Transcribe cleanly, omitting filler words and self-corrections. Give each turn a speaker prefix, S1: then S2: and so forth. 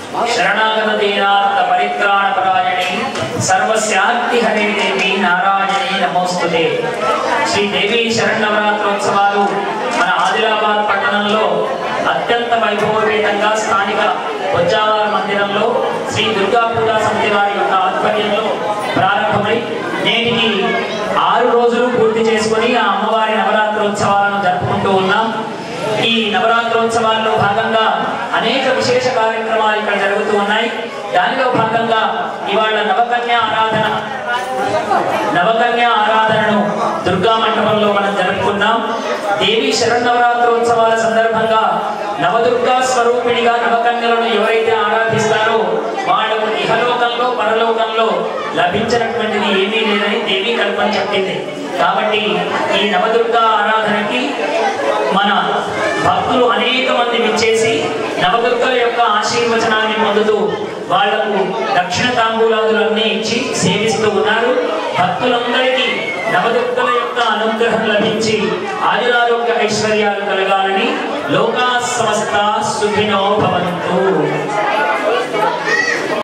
S1: शरणागत दीनार्थ परित्राण परायणे सर्वस्यार्ति हरे देवी नारायणे नमोस्तुते। श्री देवी शरणवरात्रोत्सवाలు మన ఆదిలాబాద్ పట్టణంలో అత్యంత వైభవపేతంగా స్థానిక బొజ్జావార మందిరంలో శ్రీ దుర్గా పూజా సమితి వారి యొక్క ఆధ్వర్యంలో ప్రారంభమై నేటికి 6 రోజులు పూర్తి చేసుకొని ఆ అమ్మవారి నవరాత్రోత్సవాలను జరుపుకుంటూ ఉన్నాం। ఈ నవరాత్రోత్సవాల్లో భాగంగా అనేక విశేష కార్యక్రమాలు ఇక్కడ జరుగుతూ ఉన్నాయి। దానిలో భాగంగా ఇవాళ నవకన్య ఆరాధనను దుర్గా మండపంలో మనం జరుపుకున్నాం। దేవి శరన్నవరాత్రోత్సవాల సందర్భంగా నవదుర్గా స్వరూపిణిగా నవకన్యలను ఎవరైతే ఆరాధిస్తారో వాళ్ళకు ఇహలోకంలో పరలోకంలో లభించినటువంటిది ఏమీ లేదని దేవి కల్పన చెప్పింది। కాబట్టి ఈ నవదుర్గా ఆరాధనకి మన భక్తులు అనేక మంది విచ్చేసి నవదుర్గల యొక్క ఆశీర్వచనాన్ని పొందుతూ వాళ్లకు దక్షిణ తాంబూలాదులన్నీ ఇచ్చి సేవిస్తూ ఉన్నారు। భక్తులందరికీ నవదుర్గల యొక్క అనుగ్రహం లభించి ఆయురారోగ్య ఐశ్వర్యాలు కలగాలని లోకా సమస్త సుఖినో భవంతు।